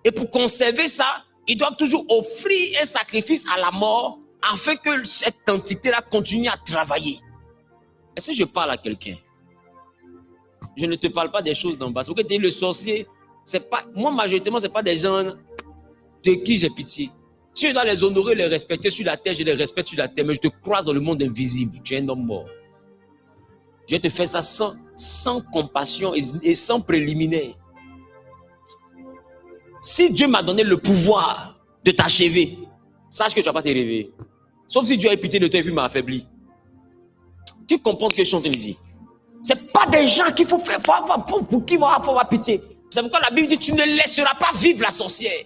Et pour conserver ça, ils doivent toujours offrir un sacrifice à la mort afin que cette entité-là continue à travailler. Est-ce que je parle à quelqu'un? Je ne te parle pas des choses d'en bas. Parce que tu es le sorcier, c'est pas, moi majoritairement, ce n'est pas des gens de qui j'ai pitié. Si je dois les honorer, les respecter sur la terre, je les respecte sur la terre, mais je te croise dans le monde invisible. Tu es un homme mort. Je vais te faire ça sans compassion et sans préliminaire. Si Dieu m'a donné le pouvoir de t'achever, sache que tu ne vas pas te réveiller. Sauf si Dieu a pitié de toi et puis m'a affaibli. Tu comprends ce que je suis en train de dire? Ce n'est pas des gens qu'il faut faire, pour qui il va avoir pitié. C'est pourquoi la Bible dit, tu ne laisseras pas vivre la sorcière.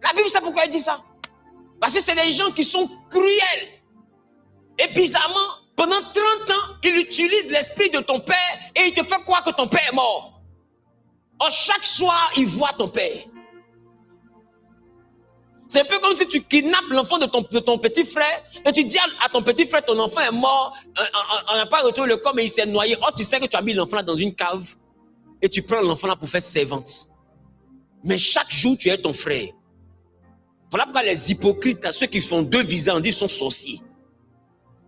La Bible, c'est pourquoi elle dit ça. Parce que c'est des gens qui sont cruels. Et bizarrement, pendant 30 ans, il utilise l'esprit de ton père et il te fait croire que ton père est mort. Or, chaque soir, il voit ton père. C'est un peu comme si tu kidnappes l'enfant de ton petit frère et tu dis à ton petit frère, ton enfant est mort, on n'a pas retrouvé le corps, mais il s'est noyé. Or, tu sais que tu as mis l'enfant dans une cave et tu prends l'enfant là pour faire servante. Mais chaque jour, tu es ton frère. Voilà pourquoi les hypocrites, ceux qui font deux visages, on dit sont sorciers.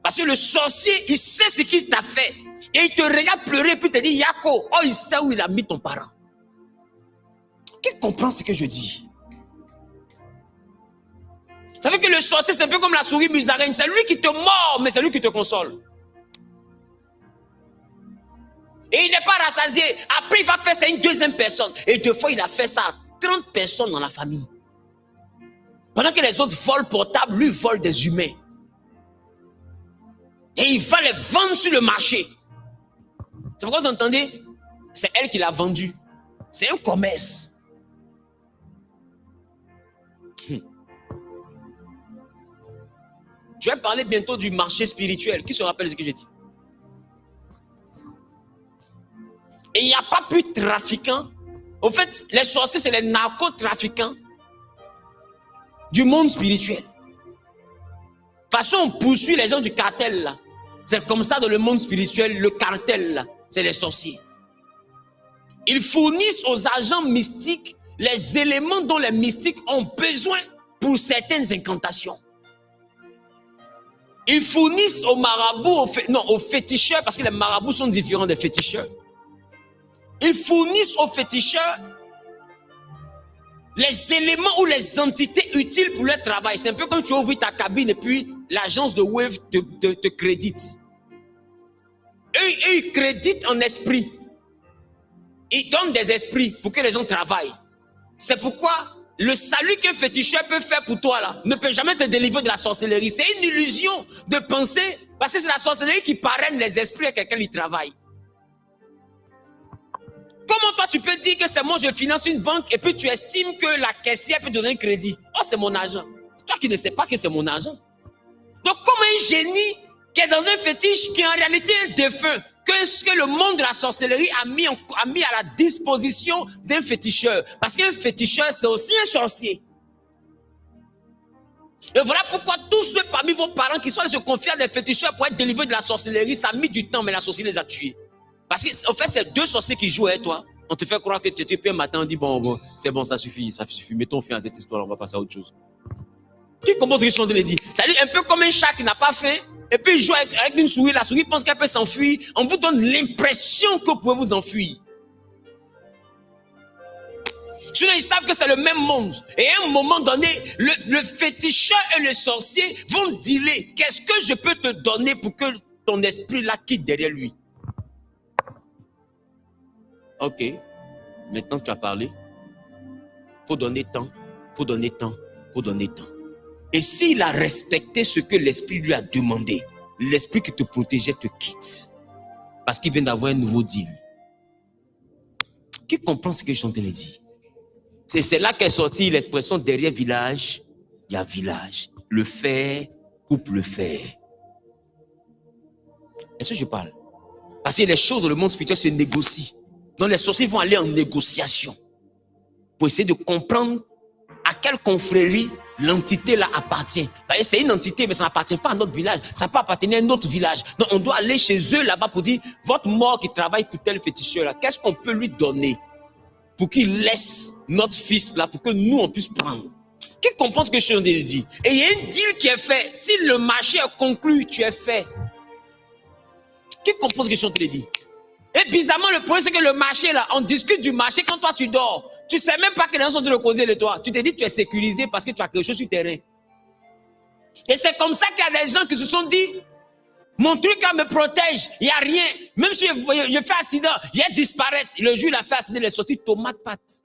Parce que le sorcier, il sait ce qu'il t'a fait. Et il te regarde pleurer et puis te dit, Yako, oh, il sait où il a mis ton parent. Qui comprend ce que je dis? Vous savez que le sorcier, c'est un peu comme la souris musaraigne. C'est lui qui te mord, mais c'est lui qui te console. Et il n'est pas rassasié. Après, il va faire ça à une deuxième personne. Et deux fois, il a fait ça à 30 personnes dans la famille. Pendant que les autres volent portables, lui vole des humains. Et il va les vendre sur le marché. C'est pourquoi vous entendez? C'est elle qui l'a vendu. C'est un commerce. Je vais parler bientôt du marché spirituel. Qui se rappelle ce que j'ai dit? Et il n'y a pas plus de trafiquants. Au fait, les sorciers, c'est les narcotrafiquants du monde spirituel. De toute façon, on poursuit les gens du cartel là. C'est comme ça dans le monde spirituel, le cartel là, c'est les sorciers. Ils fournissent aux agents mystiques les éléments dont les mystiques ont besoin pour certaines incantations. Ils fournissent aux marabouts, aux féticheurs, parce que les marabouts sont différents des féticheurs. Ils fournissent aux féticheurs les éléments ou les entités utiles pour leur travail. C'est un peu comme tu ouvres ta cabine et puis l'agence de Wave te crédite. Eux, ils créditent en esprit. Ils donnent des esprits pour que les gens travaillent. C'est pourquoi le salut qu'un féticheur peut faire pour toi là ne peut jamais te délivrer de la sorcellerie. C'est une illusion de penser, parce que c'est la sorcellerie qui parraine les esprits avec lesquels ils travaillent. Comment toi tu peux dire que c'est moi je finance une banque et puis tu estimes que la caissière peut te donner un crédit? Oh, c'est mon argent. C'est toi qui ne sais pas que c'est mon argent. Donc comme un génie qui est dans un fétiche qui est en réalité un défunt, que ce que le monde de la sorcellerie a mis à la disposition d'un féticheur. Parce qu'un féticheur, c'est aussi un sorcier. Et voilà pourquoi tous ceux parmi vos parents qui sont allés se confier à des féticheurs pour être délivrés de la sorcellerie, ça a mis du temps, mais la sorcellerie les a tués. Parce qu'en fait, c'est deux sorciers qui jouent avec toi. On te fait croire que tu es un matin, on dit bon, c'est bon, ça suffit, mettons fin à cette histoire, on va passer à autre chose. Qui comprend ce que je suis en train de dire? C'est-à-dire un peu comme un chat qui n'a pas faim, et puis il joue avec une souris, la souris pense qu'elle peut s'enfuir, on vous donne l'impression que vous pouvez vous enfuir. Sinon, ils savent que c'est le même monde. Et à un moment donné, le féticheur et le sorcier vont dealer. Qu'est-ce que je peux te donner pour que ton esprit là quitte derrière lui? Ok, maintenant que tu as parlé, il faut donner temps, il faut donner temps, il faut donner temps. Et s'il a respecté ce que l'esprit lui a demandé, l'esprit qui te protégeait te quitte. Parce qu'il vient d'avoir un nouveau deal. Qui comprend ce que je suis en train de dire? C'est là qu'est sortie l'expression derrière village, il y a village. Le fer coupe le fer. Est-ce que je parle? Parce que les choses dans le monde spirituel se négocient. Donc les sorciers vont aller en négociation pour essayer de comprendre à quelle confrérie l'entité là appartient. C'est une entité, mais ça n'appartient pas à notre village. Ça peut appartenir à un autre village. Donc on doit aller chez eux là-bas pour dire, votre mort qui travaille pour tel féticheur là, qu'est-ce qu'on peut lui donner pour qu'il laisse notre fils là, pour que nous, on puisse prendre. Qui comprend ce que je suis en train de dire? Et il y a un deal qui est fait. Si le marché est conclu, tu es fait. Qui comprend ce que je suis en train de dire? Et bizarrement, le problème, c'est que le marché, là, on discute du marché quand toi, tu dors. Tu ne sais même pas que les gens sont en train de causer de toi. Tu te dis que tu es sécurisé parce que tu as quelque chose sur le terrain. Et c'est comme ça qu'il y a des gens qui se sont dit, mon truc là me protège, il n'y a rien. Même si je fais accident, il a disparaître. Le jour où il a fait accident, il est sorti tomate pâte.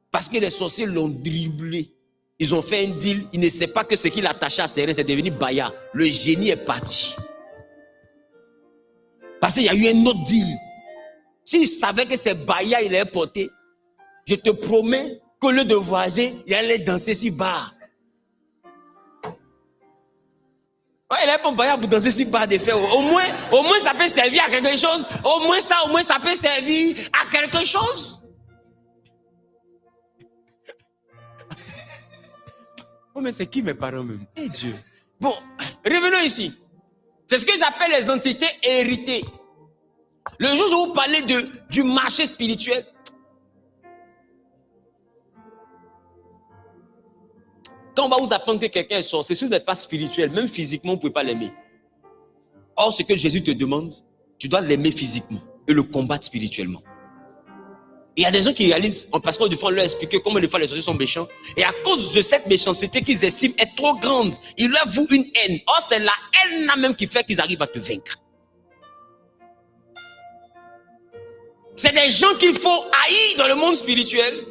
Parce que les sorciers l'ont dribblé. Ils ont fait un deal. Il ne sait pas que ce qu'il attachait à ses reins, c'est devenu Baya. Le génie est parti. Parce qu'il y a eu un autre deal. S'il savait que c'est Baya, il allait porter, je te promets qu'au lieu de voyager, il allait danser si bas. Ouais, il est bon Baya pour danser si bas de faire. Au moins, ça peut servir à quelque chose. Au moins, ça peut servir à quelque chose. Oh, mais c'est qui mes parents même? Eh Dieu. Bon, revenons ici. C'est ce que j'appelle les entités héritées. Le jour où je vous parlais du marché spirituel, quand on va vous apprendre que quelqu'un est sorcier, si vous n'êtes pas spirituel, même physiquement, vous ne pouvez pas l'aimer. Or, ce que Jésus te demande, tu dois l'aimer physiquement et le combattre spirituellement. Il y a des gens qui réalisent, parce qu'on leur expliquer comment des fois les sorciers sont méchants, et à cause de cette méchanceté qu'ils estiment être trop grande, ils leur vouent une haine. Or, c'est la haine là même qui fait qu'ils arrivent à te vaincre. C'est des gens qu'il faut haïr dans le monde spirituel,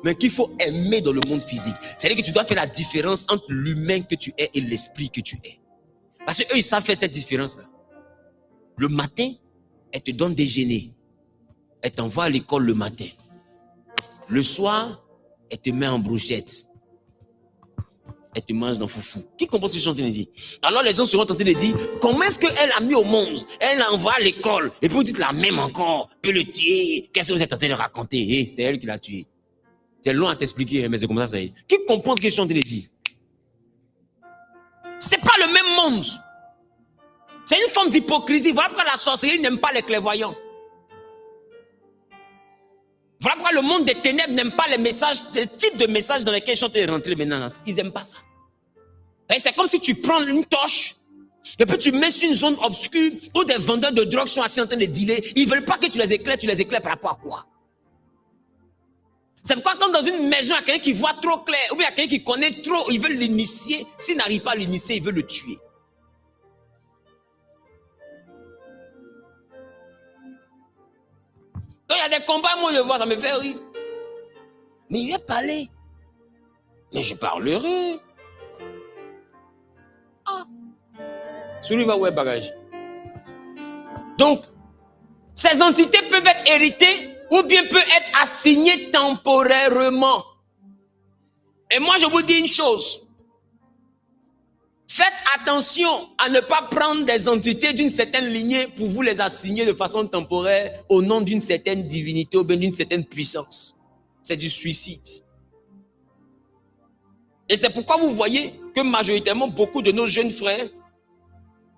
mais qu'il faut aimer dans le monde physique. C'est-à-dire que tu dois faire la différence entre l'humain que tu es et l'esprit que tu es. Parce qu'eux, ils savent faire cette différence-là. Le matin, elle te donne déjeuner. Elle t'envoie à l'école le matin. Le soir, elle te met en brochette. Elle te mange dans foufou. Qui comprend ce que je suis en train de dire? Alors les gens seront tentés de dire, comment est-ce qu'elle a mis au monde? Elle l'envoie à l'école. Et puis vous dites la même encore. Peut le tuer. Qu'est-ce que vous êtes en train de raconter? C'est elle qui l'a tué. C'est long à t'expliquer, mais c'est comme ça est. Qui comprend ce que je suis en train de dire? C'est pas le même monde. C'est une forme d'hypocrisie. Voilà pourquoi la sorcellerie n'aime pas les clairvoyants. Voilà pourquoi le monde des ténèbres n'aime pas les messages, les types de messages dans lesquels ils sont en train de rentrer maintenant. Ils n'aiment pas ça. C'est comme si tu prends une torche et puis tu mets sur une zone obscure où des vendeurs de drogue sont assis en train de dealer. Ils ne veulent pas que tu les éclaires par rapport à quoi? C'est pourquoi comme dans une maison, il y a quelqu'un qui voit trop clair, ou bien il y a quelqu'un qui connaît trop, ils veulent l'initier. S'il n'arrive pas à l'initier, ils veulent le tuer. Quand il y a des combats, moi je vois, ça me fait rire. Mais il va parler. Mais je parlerai. Ah. Celui va où est bagage. Donc, ces entités peuvent être héritées ou bien peuvent être assignées temporairement. Et moi je vous dis une chose. Faites attention à ne pas prendre des entités d'une certaine lignée pour vous les assigner de façon temporaire au nom d'une certaine divinité ou bien d'une certaine puissance. C'est du suicide. Et c'est pourquoi vous voyez que majoritairement beaucoup de nos jeunes frères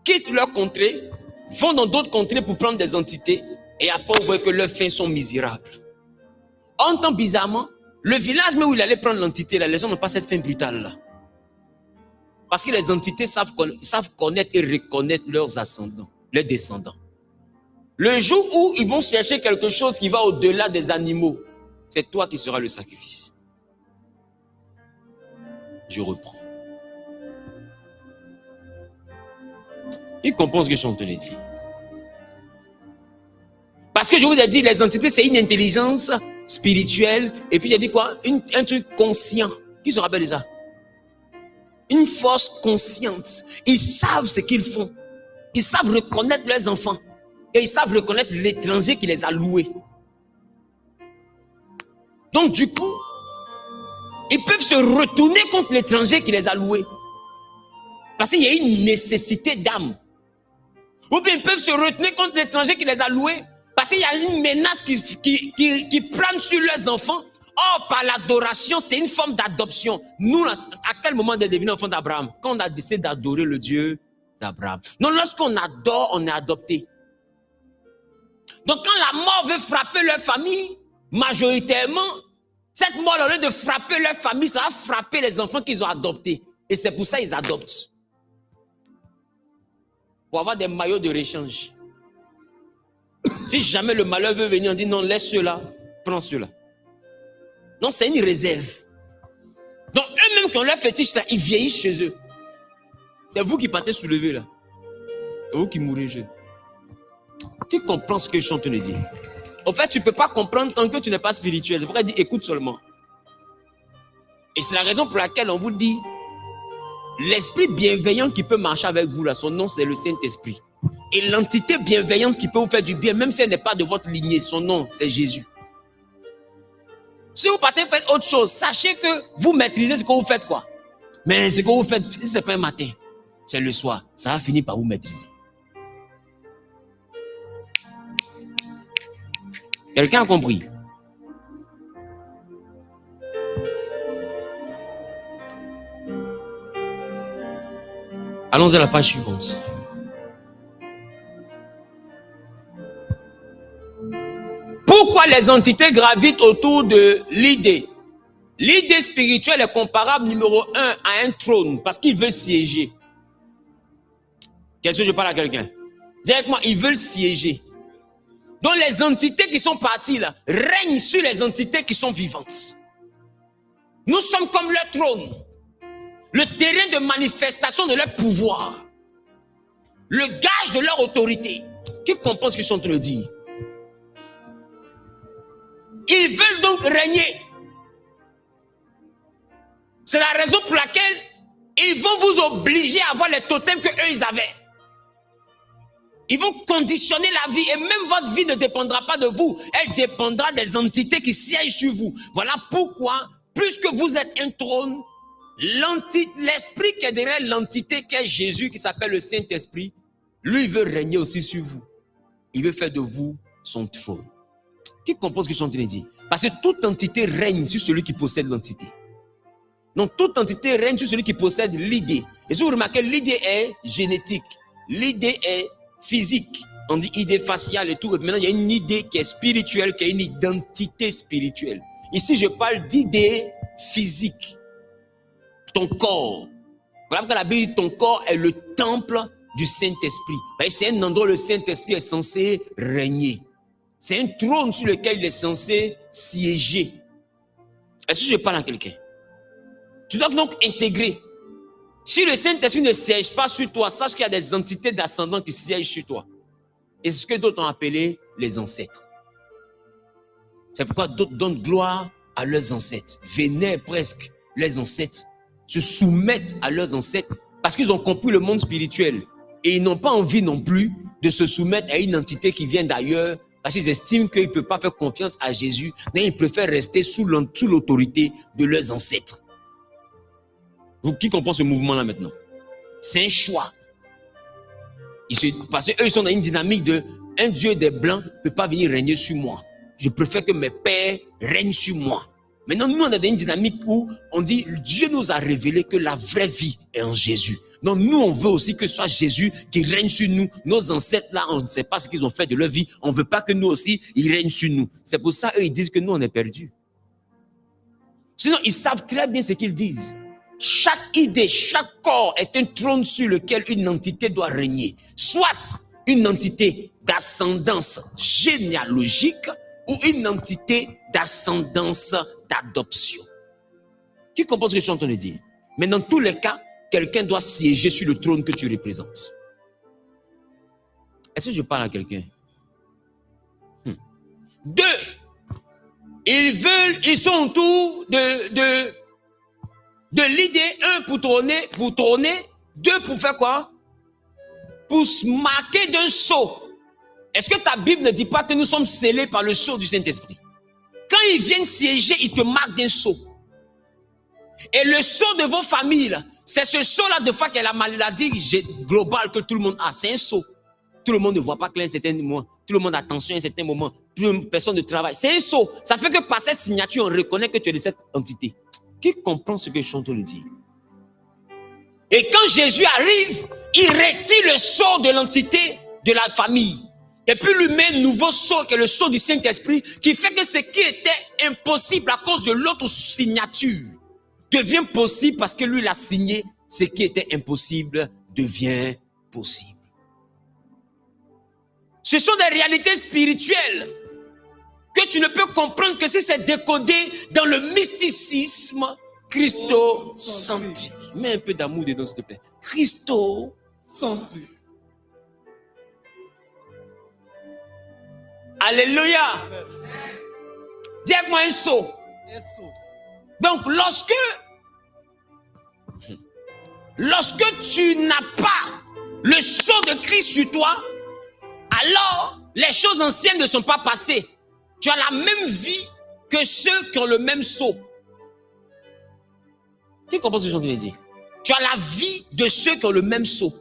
quittent leur contrée, vont dans d'autres contrées pour prendre des entités et après on voit que leurs fins sont misérables. En temps bizarrement, le village où il allait prendre l'entité, les gens n'ont pas cette fin brutale là. Parce que les entités savent connaître et reconnaître leurs ascendants, leurs descendants. Le jour où ils vont chercher quelque chose qui va au-delà des animaux, c'est toi qui seras le sacrifice. Je reprends. Ils comprennent ce que je suis en train de dire. Parce que je vous ai dit, les entités, c'est une intelligence spirituelle. Et puis j'ai dit quoi? Un truc conscient. Qui se rappelle de ça? Une force consciente. Ils savent ce qu'ils font. Ils savent reconnaître leurs enfants. Et ils savent reconnaître l'étranger qui les a loués. Donc du coup, ils peuvent se retourner contre l'étranger qui les a loués. Parce qu'il y a une nécessité d'âme. Ou bien ils peuvent se retourner contre l'étranger qui les a loués. Parce qu'il y a une menace qui plane sur leurs enfants. Or, par l'adoration, c'est une forme d'adoption. Nous, à quel moment on est devenu enfant d'Abraham? Quand on a décidé d'adorer le Dieu d'Abraham. Non, lorsqu'on adore, on est adopté. Donc quand la mort veut frapper leur famille, majoritairement, cette mort, au lieu de frapper leur famille, ça va frapper les enfants qu'ils ont adoptés. Et c'est pour ça qu'ils adoptent. Pour avoir des maillots de réchange. Si jamais le malheur veut venir, on dit non, laisse ceux-là, prends ceux-là. Non, c'est une réserve. Donc eux-mêmes qui ont leur fétiche là, ils vieillissent chez eux. C'est vous qui partez soulever là. C'est vous qui mourrez jeune. Qui comprend ce que je suis en train de dire? Au fait, tu ne peux pas comprendre tant que tu n'es pas spirituel. C'est pourquoi il dit écoute seulement. Et c'est la raison pour laquelle on vous dit l'esprit bienveillant qui peut marcher avec vous là, son nom c'est le Saint-Esprit. Et l'entité bienveillante qui peut vous faire du bien, même si elle n'est pas de votre lignée, son nom c'est Jésus. Si vous partez faire autre chose, sachez que vous maîtrisez ce que vous faites quoi. Mais ce que vous faites, si ce n'est pas un matin, c'est le soir. Ça va finir par vous maîtriser. Quelqu'un a compris? Allons à la page suivante. Pourquoi les entités gravitent autour de l'idée? L'idée spirituelle est comparable numéro 1 à un trône parce qu'ils veulent siéger. Qu'est-ce que je parle à quelqu'un? Directement, ils veulent siéger. Donc les entités qui sont parties là règnent sur les entités qui sont vivantes. Nous sommes comme leur trône. Le terrain de manifestation de leur pouvoir. Le gage de leur autorité. Qui comprend ce qu'ils sont en train de dire? Ils veulent donc régner. C'est la raison pour laquelle ils vont vous obliger à avoir les totems qu'eux ils avaient. Ils vont conditionner la vie et même votre vie ne dépendra pas de vous. Elle dépendra des entités qui siègent sur vous. Voilà pourquoi, puisque vous êtes un trône, l'esprit qui est derrière l'entité qui est Jésus, qui s'appelle le Saint-Esprit, lui, il veut régner aussi sur vous. Il veut faire de vous son trône. Qui comprend ce que je suis en train de dire? Parce que toute entité règne sur celui qui possède l'entité. Donc, toute entité règne sur celui qui possède l'idée. Et si vous remarquez, l'idée est génétique. L'idée est physique. On dit idée faciale et tout. Et maintenant, il y a une idée qui est spirituelle, qui est une identité spirituelle. Ici, je parle d'idée physique. Ton corps. Voilà pourquoi la Bible dit ton corps est le temple du Saint-Esprit. C'est un endroit où le Saint-Esprit est censé régner. C'est un trône sur lequel il est censé siéger. Est-ce que je parle à quelqu'un? Tu dois donc intégrer. Si le Saint-Esprit ne siège pas sur toi, sache qu'il y a des entités d'ascendants qui siègent sur toi. Et c'est ce que d'autres ont appelé les ancêtres. C'est pourquoi d'autres donnent gloire à leurs ancêtres, vénèrent presque leurs ancêtres, se soumettent à leurs ancêtres parce qu'ils ont compris le monde spirituel. Et ils n'ont pas envie non plus de se soumettre à une entité qui vient d'ailleurs parce qu'ils estiment qu'ils ne peuvent pas faire confiance à Jésus. Mais ils préfèrent rester sous l'autorité de leurs ancêtres. Vous qui comprend ce mouvement-là maintenant? C'est un choix. Parce qu'eux, ils sont dans une dynamique de un Dieu des Blancs ne peut pas venir régner sur moi. Je préfère que mes pères règnent sur moi. Maintenant, nous, on est dans une dynamique où on dit Dieu nous a révélé que la vraie vie est en Jésus. Donc, nous, on veut aussi que ce soit Jésus qui règne sur nous. Nos ancêtres, là, on ne sait pas ce qu'ils ont fait de leur vie. On ne veut pas que nous aussi, ils règnent sur nous. C'est pour ça, eux, ils disent que nous, on est perdus. Sinon, ils savent très bien ce qu'ils disent. Chaque idée, chaque corps est un trône sur lequel une entité doit régner. Soit une entité d'ascendance généalogique ou une entité d'ascendance d'adoption. Qui comprend ce que je suis en train de dire? Mais dans tous les cas, quelqu'un doit siéger sur le trône que tu représentes. Est-ce que je parle à quelqu'un? Deux, ils sont autour de l'idée, un pour tourner, deux pour faire quoi? Pour se marquer d'un sceau. Est-ce que ta Bible ne dit pas que nous sommes scellés par le sceau du Saint-Esprit? Quand ils viennent siéger, ils te marquent d'un sceau. Et le sceau de vos familles, c'est ce sceau-là de fois qu'il y a la maladie globale que tout le monde a. C'est un sceau. Tout le monde ne voit pas clair à un certain moment. Tout le monde a attention à un certain moment. Personne ne travaille. C'est un sceau. Ça fait que par cette signature, on reconnaît que tu es de cette entité. Qui comprend ce que je suis en train de dire? Et quand Jésus arrive, il retire le sceau de l'entité de la famille. Et puis lui met un nouveau sceau, qui est le sceau du Saint-Esprit, qui fait que ce qui était impossible à cause de l'autre signature devient possible parce que lui l'a signé. Ce qui était impossible devient possible. Ce sont des réalités spirituelles que tu ne peux comprendre que si c'est décodé dans le mysticisme christocentrique. Mets un peu d'amour dedans, s'il te plaît. Christocentrique. Alléluia. Dis avec moi un saut. Donc, lorsque tu n'as pas le sceau de Christ sur toi, alors les choses anciennes ne sont pas passées. Tu as la même vie que ceux qui ont le même sceau. Qui comprend ce que je viens de dire? Tu as la vie de ceux qui ont le même sceau.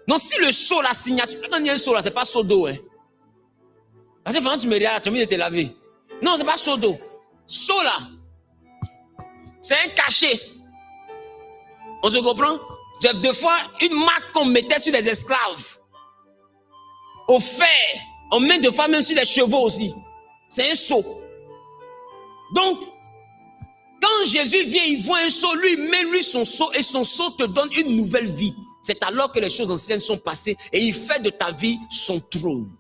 Donc, si le sceau, la signature, quand il y a un sceau là, c'est pas sceau d'eau, hein. Parce que quand tu me regardes, tu as envie de te laver. Non, c'est pas sceau d'eau. Sceau là, c'est un cachet. On se comprend? Des fois, une marque qu'on mettait sur les esclaves. Au fer, on met des fois même sur les chevaux aussi. C'est un sceau. Donc, quand Jésus vient, il voit un sceau, lui, met lui son sceau et son sceau te donne une nouvelle vie. C'est alors que les choses anciennes sont passées et il fait de ta vie son trône.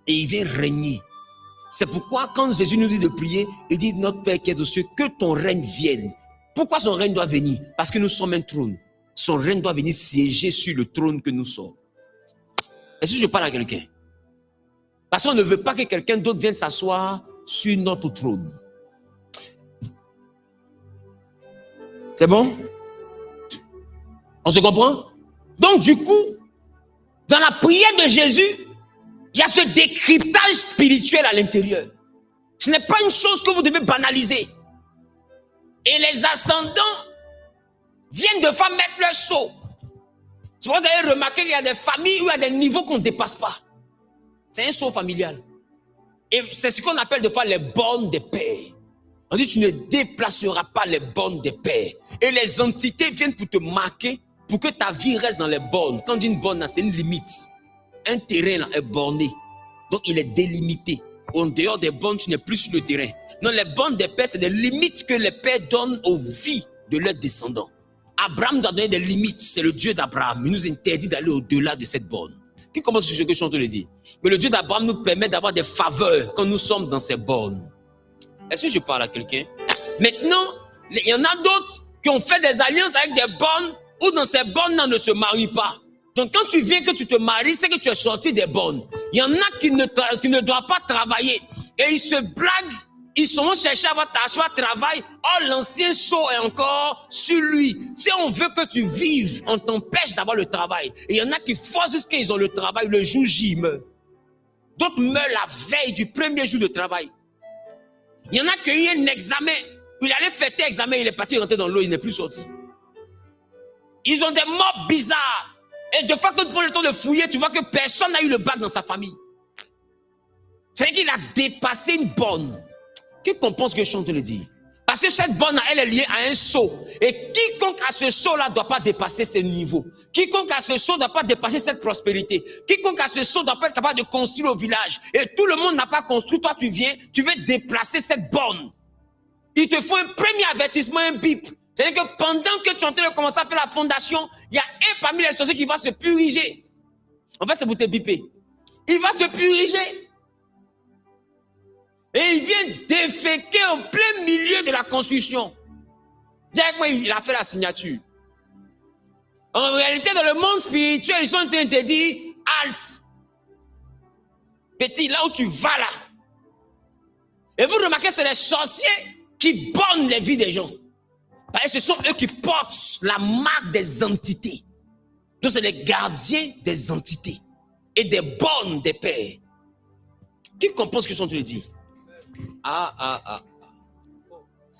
Et il vient régner. C'est pourquoi quand Jésus nous dit de prier, il dit notre Père qui est aux cieux, que ton règne vienne. Pourquoi son règne doit venir? Parce que nous sommes un trône. Son règne doit venir siéger sur le trône que nous sommes. Est-ce que je parle à quelqu'un? Parce qu'on ne veut pas que quelqu'un d'autre vienne s'asseoir sur notre trône. C'est bon? On se comprend? Donc du coup, dans la prière de Jésus, il y a ce décryptage spirituel à l'intérieur. Ce n'est pas une chose que vous devez banaliser. Et les ascendants viennent de fois mettre leur sceau. Si vous avez remarqué qu'il y a des familles où il y a des niveaux qu'on ne dépasse pas. C'est un sceau familial. Et c'est ce qu'on appelle de fois les bornes des pères. On dit tu ne déplaceras pas les bornes des pères. Et les entités viennent pour te marquer, pour que ta vie reste dans les bornes. Quand on dit une borne, c'est une limite. Un terrain là, est borné. Donc il est délimité. En dehors des bornes, tu n'es plus sur le terrain. Non, les bornes des pères, c'est des limites que les pères donnent aux vies de leurs descendants. Abraham nous a donné des limites. C'est le Dieu d'Abraham. Il nous interdit d'aller au-delà de cette borne. Qui commence sur ce que je suis en train de dire? Mais le Dieu d'Abraham nous permet d'avoir des faveurs quand nous sommes dans ces bornes. Est-ce que je parle à quelqu'un? Maintenant, il y en a d'autres qui ont fait des alliances avec des bornes où dans ces bornes on ne se marie pas. Donc quand tu viens que tu te maries, c'est que tu es sorti des bornes. Il y en a qui ne doivent pas travailler. Et ils se blaguent, ils sont cherchés à avoir travail. Or l'ancien sceau est encore sur lui. Si on veut que tu vives, on t'empêche d'avoir le travail. Et il y en a qui forcent jusqu'à qu'ils ont le travail, le jour J, ils meurent. D'autres meurent la veille du premier jour de travail. Il y en a qui ont eu un examen. Il allait fêter l'examen, il est parti rentrer dans l'eau, il n'est plus sorti. Ils ont des morts bizarres. Et de fois que tu prends le temps de fouiller, tu vois que personne n'a eu le bac dans sa famille. C'est-à-dire qu'il a dépassé une borne. Qu'est-ce qu'on pense que je suis en train de dire? Parce que cette borne, elle est liée à un sceau. Et quiconque à ce sceau-là ne doit pas dépasser ce niveau. Quiconque à ce sceau ne doit pas dépasser cette prospérité. Quiconque à ce sceau ne doit pas être capable de construire au village. Et tout le monde n'a pas construit. Toi, tu viens, tu veux déplacer cette borne. Il te faut un premier avertissement, un bip. C'est-à-dire que pendant que tu es en train de commencer à faire la fondation, il y a un parmi les sorciers qui va se puriger. En fait, c'est pour te biper. Il va se puriger. Et il vient déféquer au plein milieu de la construction. Directement, il a fait la signature. En réalité, dans le monde spirituel, ils sont en train de te dire, halte. Petit, là où tu vas là. Et vous remarquez, c'est les sorciers qui bornent les vies des gens. Parce que ce sont eux qui portent la marque des entités. Donc c'est les gardiens des entités. Et des bornes des pères. Qui comprend ce que je suis en train de dire?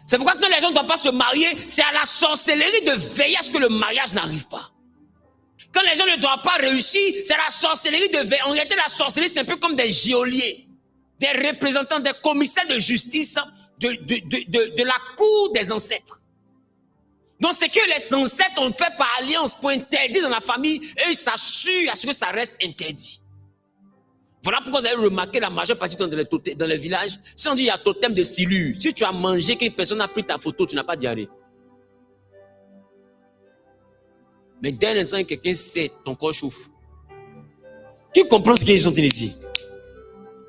C'est pourquoi quand les gens ne doivent pas se marier, c'est à la sorcellerie de veiller à ce que le mariage n'arrive pas. Quand les gens ne doivent pas réussir, c'est à la sorcellerie de veiller. En réalité, la sorcellerie, c'est un peu comme des geôliers, des représentants, des commissaires de justice de la cour des ancêtres. Donc, c'est que les ancêtres ont fait par alliance pour interdire dans la famille et ils s'assurent à ce que ça reste interdit. Voilà pourquoi vous avez remarqué la majeure partie dans les villages, si on dit il y a totem de silure, si tu as mangé, que personne n'a pris ta photo, tu n'as pas diarrhée. Mais dès l'instant que quelqu'un sait, ton corps chauffe. Qui comprend ce qu'ils sont en train de dire?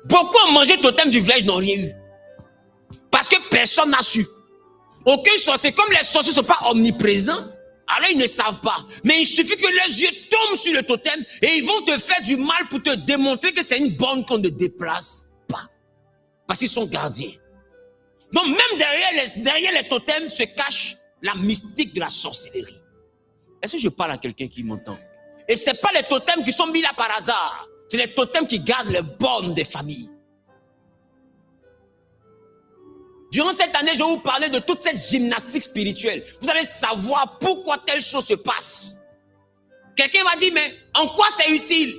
Beaucoup ont mangé totem du village, n'ont rien eu. Parce que personne n'a su. Aucun sorcier, comme les sorciers ne sont pas omniprésents, alors ils ne savent pas. Mais il suffit que leurs yeux tombent sur le totem et ils vont te faire du mal pour te démontrer que c'est une borne qu'on ne déplace pas. Parce qu'ils sont gardiens. Donc même derrière les totems se cache la mystique de la sorcellerie. Est-ce que je parle à quelqu'un qui m'entend? Et ce n'est pas les totems qui sont mis là par hasard. C'est les totems qui gardent les bornes des familles. Durant cette année, je vais vous parler de toute cette gymnastique spirituelle. Vous allez savoir pourquoi telle chose se passe. Quelqu'un va dire, mais en quoi c'est utile?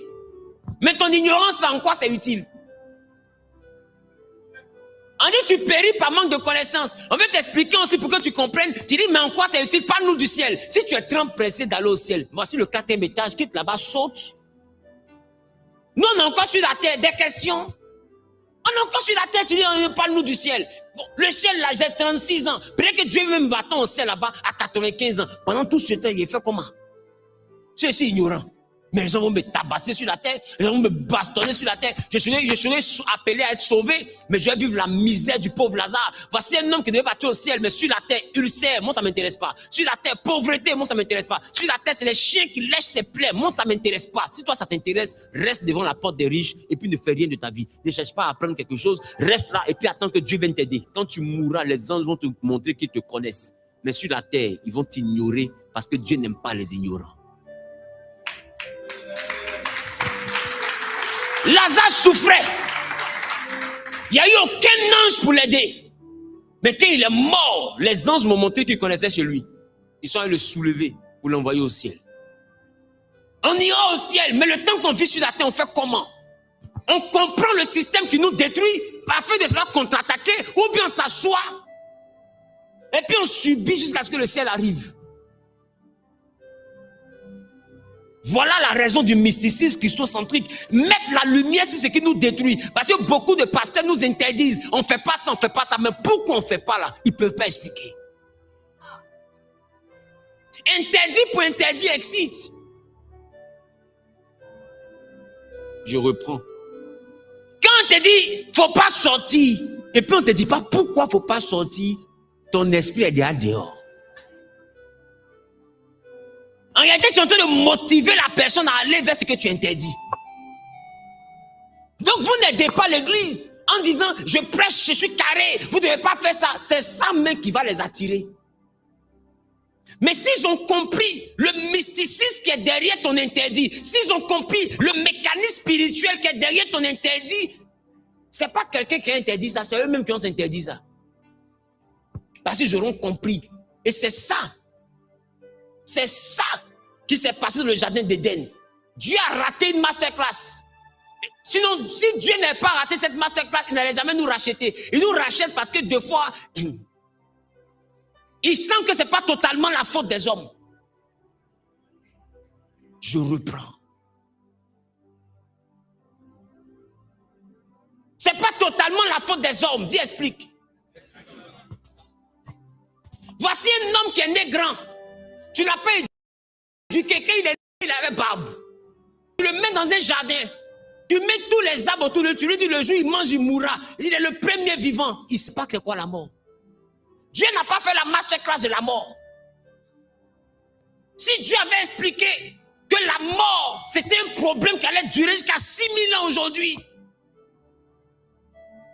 Mais ton ignorance là, en quoi c'est utile? On dit, tu péris par manque de connaissances. On veut t'expliquer aussi pour que tu comprennes. Tu dis, mais en quoi c'est utile? Parle-nous du ciel. Si tu es très pressé d'aller au ciel, voici le 4e étage, quitte là-bas, saute. Nous, on est encore sur la terre, des questions. On est encore sur la terre, tu dis, parle-nous du ciel. Bon, le ciel, là, j'ai 36 ans. Peut-être que Dieu même va-t-on au ciel là-bas à 95 ans. Pendant tout ce temps, il fait comment? Je suis ignorant. Mais les gens vont me tabasser sur la terre, les gens vont me bastonner sur la terre. Je serai appelé à être sauvé, mais je vais vivre la misère du pauvre Lazare. Voici un homme qui devait partir au ciel, mais sur la terre, ulcère, moi ça ne m'intéresse pas. Sur la terre, pauvreté, moi ça ne m'intéresse pas. Sur la terre, c'est les chiens qui lèchent ses plaies, moi ça ne m'intéresse pas. Si toi ça t'intéresse, reste devant la porte des riches et puis ne fais rien de ta vie. Ne cherche pas à apprendre quelque chose, reste là et puis attends que Dieu vienne t'aider. Quand tu mourras, les anges vont te montrer qu'ils te connaissent. Mais sur la terre, ils vont t'ignorer parce que Dieu n'aime pas les ignorants. Lazare souffrait. Il n'y a eu aucun ange pour l'aider. Mais quand il est mort, les anges m'ont montré qu'ils connaissaient chez lui. Ils sont allés le soulever pour l'envoyer au ciel. On ira au ciel, mais le temps qu'on vit sur la terre, on fait comment? On comprend le système qui nous détruit afin de se faire contre-attaquer, ou bien on s'assoit et puis on subit jusqu'à ce que le ciel arrive. Voilà la raison du mysticisme christocentrique. Mettre la lumière sur ce qui nous détruit. Parce que beaucoup de pasteurs nous interdisent. On ne fait pas ça, on ne fait pas ça. Mais pourquoi on ne fait pas là? Ils ne peuvent pas expliquer. Interdit pour interdit excite. Je reprends. Quand on te dit, il ne faut pas sortir, et puis on ne te dit pas pourquoi il ne faut pas sortir, ton esprit est déjà dehors. En réalité, tu es en train de motiver la personne à aller vers ce que tu interdis. Donc, vous n'aidez pas l'église en disant, je prêche, je suis carré, vous ne devez pas faire ça. C'est ça même qui va les attirer. Mais s'ils ont compris le mysticisme qui est derrière ton interdit, s'ils ont compris le mécanisme spirituel qui est derrière ton interdit, ce n'est pas quelqu'un qui a interdit ça, c'est eux-mêmes qui ont interdit ça. Parce qu'ils auront compris. Et c'est ça. C'est ça qui s'est passé dans le jardin d'Éden. Dieu a raté une masterclass. Sinon, si Dieu n'avait pas raté cette masterclass, il n'allait jamais nous racheter. Il nous rachète parce que deux fois, il sent que ce n'est pas totalement la faute des hommes. Je reprends. Ce n'est pas totalement la faute des hommes. Dis, explique. Voici un homme qui est né grand. Tu l'as pas éduqué, il est né, il avait barbe. Tu le mets dans un jardin. Tu mets tous les arbres autour de lui. Tu lui dis le jour il mange, il mourra. Il est le premier vivant. Il ne sait pas c'est quoi la mort. Dieu n'a pas fait la masterclass de la mort. Si Dieu avait expliqué que la mort, c'était un problème qui allait durer jusqu'à 6000 ans aujourd'hui.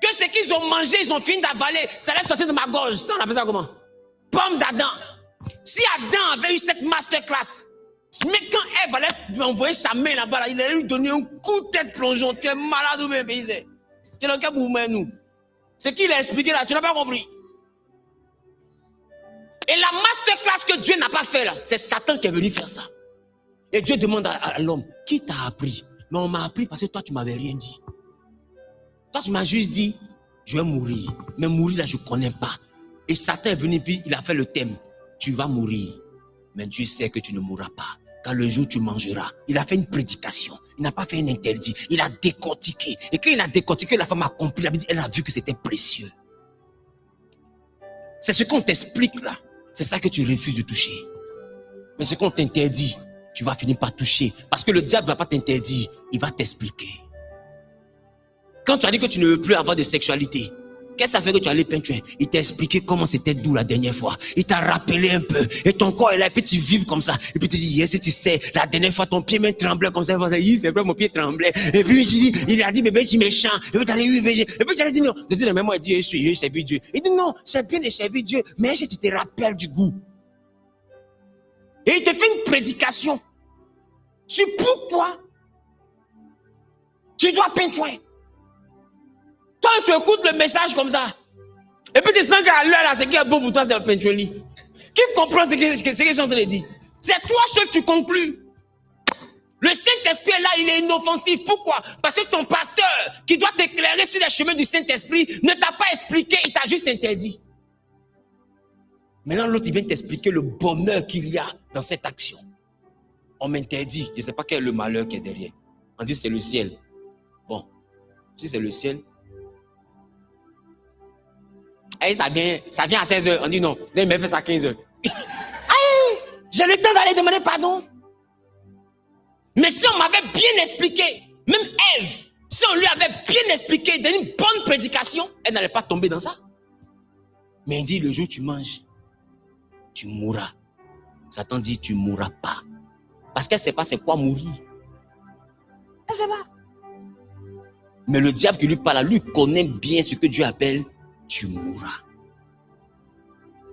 Que ce qu'ils ont mangé, ils ont fini d'avaler, ça allait sortir de ma gorge. Ça, on appelle ça comment? Pomme d'Adam. Si Adam avait eu cette masterclass, mais quand Ève allait lui envoyer sa main là-bas, il allait lui donner un coup de tête plongeon. Tu es malade ou bien paysan? Tu es dans quel mouvement nous? Ce qu'il a expliqué là, tu n'as pas compris. Et la masterclass que Dieu n'a pas fait là, c'est Satan qui est venu faire ça. Et Dieu demande à l'homme, qui t'a appris? Mais on m'a appris parce que toi tu m'avais rien dit. Toi tu m'as juste dit, je vais mourir. Mais mourir là je ne connais pas. Et Satan est venu puis il a fait le thème. Tu vas mourir. Mais Dieu sait que tu ne mourras pas. Car le jour où tu mangeras, il a fait une prédication. Il n'a pas fait un interdit. Il a décortiqué. Et quand il a décortiqué, la femme a compris. Elle a vu que c'était précieux. C'est ce qu'on t'explique là. C'est ça que tu refuses de toucher. Mais ce qu'on t'interdit, tu vas finir par toucher. Parce que le diable ne va pas t'interdire. Il va t'expliquer. Quand tu as dit que tu ne veux plus avoir de sexualité, qu'est-ce que ça fait que tu as allé peindre? Il t'a expliqué comment c'était doux la dernière fois. Il t'a rappelé un peu. Et ton corps est là, et puis tu vibres comme ça. Et puis tu dis, yes, tu sais, la dernière fois, ton pied même tremblait comme ça. C'est vrai, mon pied tremblait. Et puis il a dit, bébé, je suis méchant. Et puis tu as dit, oui, bébé. Et puis tu as dit, non. Je dis, mais moi, Dieu, j'ai servi Dieu. Il dit, non, c'est bien de servir Dieu. Mais si tu te rappelles du goût. Et il te fait une prédication. Sur pourquoi tu dois peindre. Toi, tu écoutes le message comme ça. Et puis tu sens qu'à l'heure, là, ce qui est bon pour toi, c'est le peinture. Qui comprend ce que je suis en train de dire? C'est toi seul que tu conclus. Le Saint-Esprit est là, il est inoffensif. Pourquoi? Parce que ton pasteur, qui doit t'éclairer sur les chemins du Saint-Esprit, ne t'a pas expliqué, il t'a juste interdit. Maintenant, l'autre, il vient t'expliquer le bonheur qu'il y a dans cette action. On m'interdit. Je ne sais pas quel est le malheur qui est derrière. On dit c'est le ciel. Bon, si c'est le ciel, hey, ça vient à 16h. On dit non. Il m'a fait ça à 15h. J'ai le temps d'aller demander pardon. Mais si on m'avait bien expliqué, même Ève, si on lui avait bien expliqué, donné une bonne prédication, elle n'allait pas tomber dans ça. Mais il dit, le jour où tu manges, tu mourras. Satan dit, tu ne mourras pas. Parce qu'elle ne sait pas c'est quoi mourir. Elle ne sait pas. Mais le diable qui lui parle, lui connaît bien ce que Dieu appelle, tu mourras.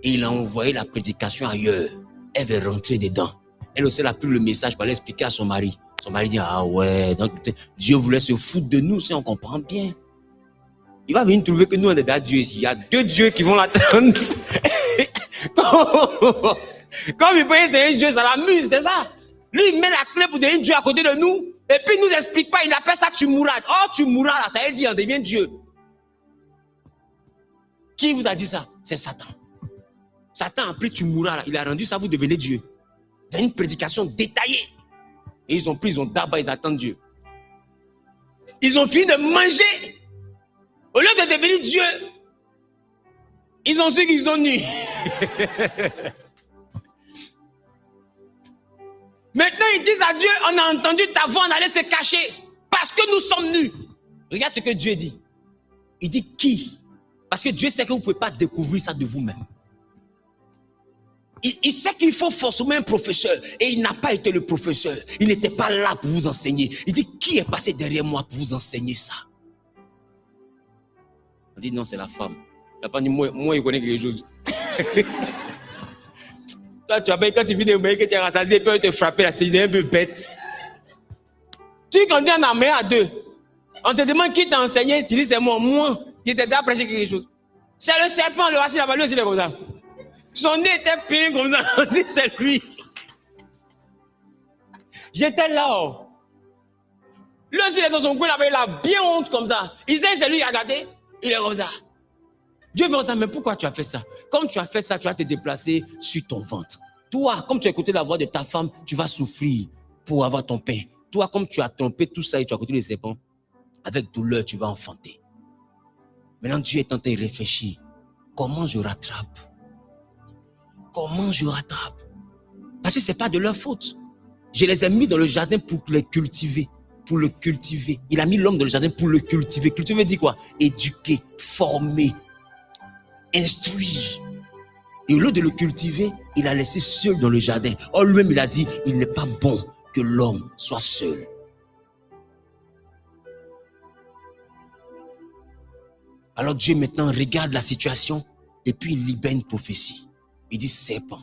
Et il a envoyé la prédication ailleurs. Elle veut rentrer dedans. Elle aussi a pris le message pour l'expliquer à son mari. Son mari dit, ah ouais, donc Dieu voulait se foutre de nous si on comprend bien. Il va venir trouver que nous, on est dans Dieu ici. Il y a deux dieux qui vont l'attendre. Comme il pense c'est un Dieu, ça l'amuse, c'est ça. Lui, il met la clé pour devenir Dieu à côté de nous. Et puis, il ne nous explique pas, il appelle ça tu mourras. Oh, tu mourras là, ça veut dire, on devient Dieu. Qui vous a dit ça? C'est Satan. Satan a pris tu mourras là, il a rendu ça, vous devenez Dieu. Dans une prédication détaillée. Et ils ont pris, ils ont d'abord, ils attendent Dieu. Ils ont fini de manger. Au lieu de devenir Dieu, ils ont su qu'ils sont nus. Maintenant, ils disent à Dieu, on a entendu ta voix, on allait se cacher. Parce que nous sommes nus. Regarde ce que Dieu dit. Il dit qui? Parce que Dieu sait que vous ne pouvez pas découvrir ça de vous-même. Il sait qu'il faut forcément un professeur. Et il n'a pas été le professeur. Il n'était pas là pour vous enseigner. Il dit, qui est passé derrière moi pour vous enseigner ça? On dit, non, c'est la femme. La femme dit, moi, il connaît quelque chose. Toi, quand tu vis de me que tu es rassasié, il peut te frapper, là, tu es un peu bête. Tu dis qu'on dit en armée à deux. On te demande qui t'a enseigné, tu dis, c'est moi. Moi, il t'ai prêché quelque chose. C'est le serpent, le racine là-bas, lui aussi, il est comme ça. Son nez était peint comme ça. On dit, c'est lui. J'étais là. Oh. Lui aussi, il est dans son coin là-bas, il a bien honte comme ça. Il sait, c'est lui qui a regardé. Il est comme ça. Dieu veut ça, mais pourquoi tu as fait ça? Comme tu as fait ça, tu vas te déplacer sur ton ventre. Toi, comme tu as écouté la voix de ta femme, tu vas souffrir pour avoir ton pain. Toi, comme tu as trompé tout ça et tu as écouté les serpents, avec douleur, tu vas enfanter. Maintenant, Dieu est en train de réfléchir. Comment je rattrape? Comment je rattrape? Parce que ce n'est pas de leur faute. Je les ai mis dans le jardin pour les cultiver. Pour le cultiver. Il a mis l'homme dans le jardin pour le cultiver. Cultiver dit quoi? Éduquer, former, instruire. Et au lieu de le cultiver, il a laissé seul dans le jardin. Or, lui-même, il a dit, il n'est pas bon que l'homme soit seul. Alors Dieu maintenant regarde la situation et puis il libère une prophétie. Il dit, serpent,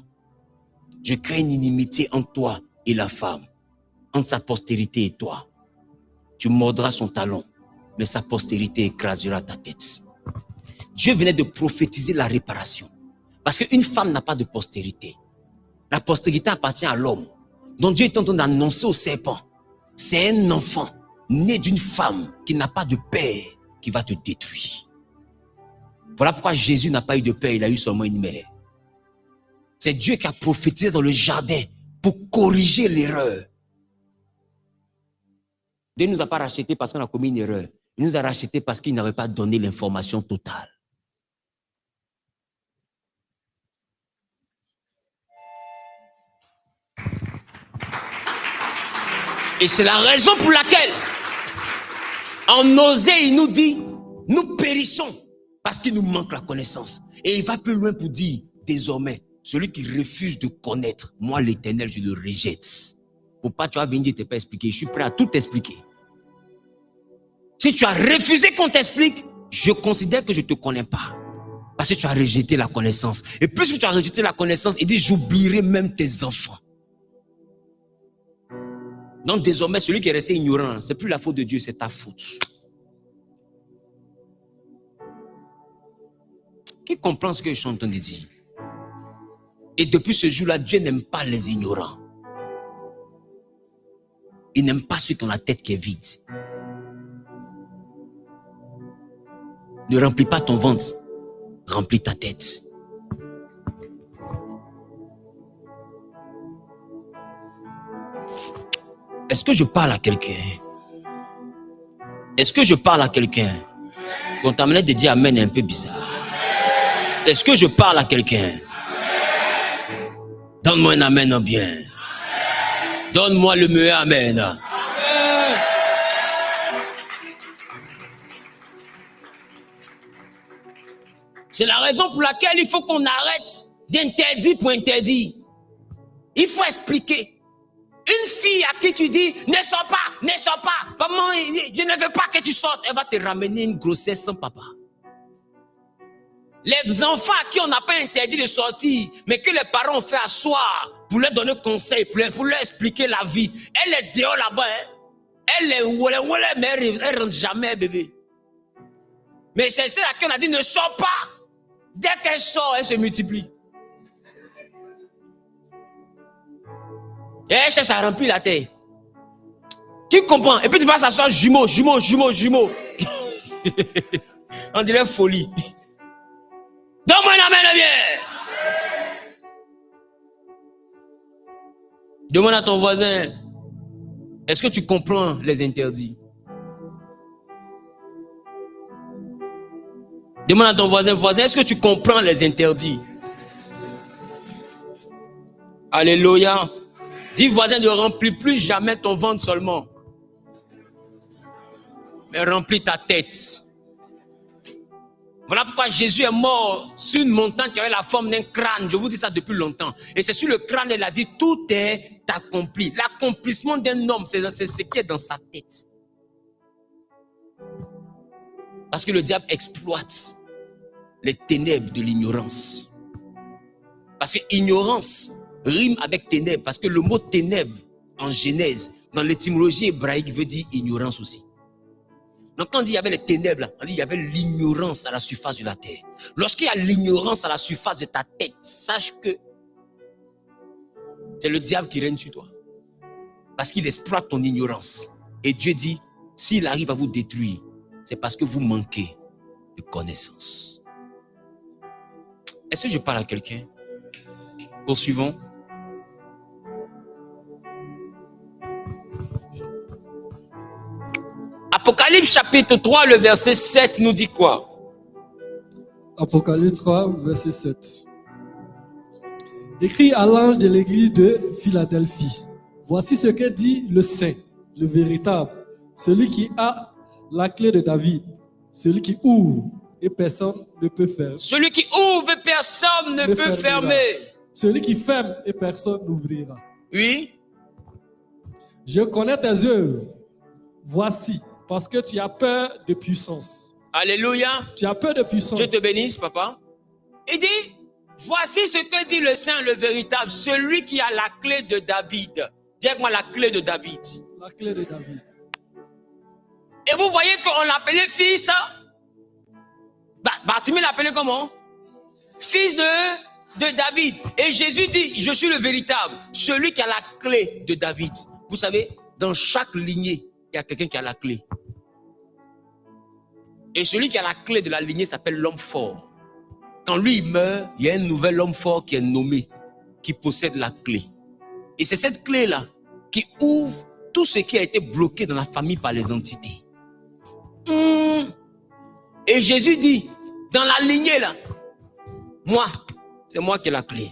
je crée une inimitié entre toi et la femme, entre sa postérité et toi. Tu mordras son talon, mais sa postérité écrasera ta tête. Dieu venait de prophétiser la réparation. Parce qu'une femme n'a pas de postérité. La postérité appartient à l'homme. Donc Dieu est en train d'annoncer au serpent, c'est un enfant né d'une femme qui n'a pas de père qui va te détruire. Voilà pourquoi Jésus n'a pas eu de père, il a eu seulement une mère. C'est Dieu qui a prophétisé dans le jardin pour corriger l'erreur. Dieu ne nous a pas rachetés parce qu'on a commis une erreur. Il nous a rachetés parce qu'il n'avait pas donné l'information totale. Et c'est la raison pour laquelle, en Osée, il nous dit, nous périssons parce qu'il nous manque la connaissance. Et il va plus loin pour dire, désormais, celui qui refuse de connaître, moi l'Éternel, je le rejette. Pour pas, tu vas venir, tu ne t'es pas expliqué. Je suis prêt à tout expliquer. Si tu as refusé qu'on t'explique, je considère que je ne te connais pas. Parce que tu as rejeté la connaissance. Et puisque tu as rejeté la connaissance, il dit, j'oublierai même tes enfants. Donc désormais, celui qui est resté ignorant, ce n'est plus la faute de Dieu, c'est ta faute. Qui comprend ce que je suis en train de dire? Et depuis ce jour-là, Dieu n'aime pas les ignorants. Il n'aime pas ceux qui ont la tête qui est vide. Ne remplis pas ton ventre, remplis ta tête. Est-ce que je parle à quelqu'un? Est-ce que je parle à quelqu'un? Quand ta manière de dire amen est un peu bizarre. Est-ce que je parle à quelqu'un? Donne-moi un amen en bien. Donne-moi le meilleur amen. C'est la raison pour laquelle il faut qu'on arrête d'interdire pour interdire. Il faut expliquer. Une fille à qui tu dis, ne sors pas, ne sors pas. Maman, je ne veux pas que tu sortes. Elle va te ramener une grossesse sans papa. Les enfants à qui on n'a pas interdit de sortir, mais que les parents ont fait asseoir pour leur donner conseil, pour leur expliquer la vie. Elle est dehors là-bas. Hein? Elle est où mais elle ne rentre jamais, bébé. Mais c'est celle à qui on a dit, ne sors pas. Dès qu'elle sort, elle se multiplie. Et elle cherche à remplir la terre. Qui comprend? Et puis tu vas s'asseoir jumeau. On dirait folie. Donne-moi une amen bien. Demande à ton voisin, est-ce que tu comprends les interdits? Demande à ton voisin, est-ce que tu comprends les interdits? Alléluia. Dis voisin, ne remplis plus jamais ton ventre seulement. Mais remplis ta tête. Voilà pourquoi Jésus est mort sur une montagne qui avait la forme d'un crâne. Je vous dis ça depuis longtemps. Et c'est sur le crâne, il a dit, tout est accompli. L'accomplissement d'un homme, c'est ce qui est dans sa tête. Parce que le diable exploite les ténèbres de l'ignorance. Parce que ignorance rime avec ténèbres. Parce que le mot ténèbres, en Genèse, dans l'étymologie hébraïque, veut dire ignorance aussi. Donc quand on dit qu'il y avait les ténèbres, on dit qu'il y avait l'ignorance à la surface de la terre. Lorsqu'il y a l'ignorance à la surface de ta tête, sache que c'est le diable qui règne sur toi. Parce qu'il exploite ton ignorance. Et Dieu dit, s'il arrive à vous détruire, c'est parce que vous manquez de connaissance. Est-ce que je parle à quelqu'un? Poursuivons. Apocalypse chapitre 3, le verset 7 nous dit quoi? Apocalypse 3, verset 7. Écrit à l'ange de l'église de Philadelphie. Voici ce que dit le Saint, le véritable, celui qui a la clé de David, celui qui ouvre et personne ne peut fermer. Celui qui ouvre et personne ne peut fermer. Celui qui ferme et personne n'ouvrira. Oui. Je connais tes œuvres. Voici, parce que tu as peur de puissance. Alléluia. Tu as peur de puissance. Dieu te bénisse, papa. Il dit, voici ce que dit le Saint, le véritable, celui qui a la clé de David. Dis avec moi la clé de David. La clé de David. Et vous voyez qu'on l'appelait fils. Bartimée l'appelait comment? Fils de David. Et Jésus dit, je suis le véritable, celui qui a la clé de David. Vous savez, dans chaque lignée, il y a quelqu'un qui a la clé. Et celui qui a la clé de la lignée s'appelle l'homme fort. Quand lui il meurt, il y a un nouvel homme fort qui est nommé, qui possède la clé. Et c'est cette clé-là qui ouvre tout ce qui a été bloqué dans la famille par les entités. Et Jésus dit, dans la lignée là, moi, c'est moi qui ai la clé.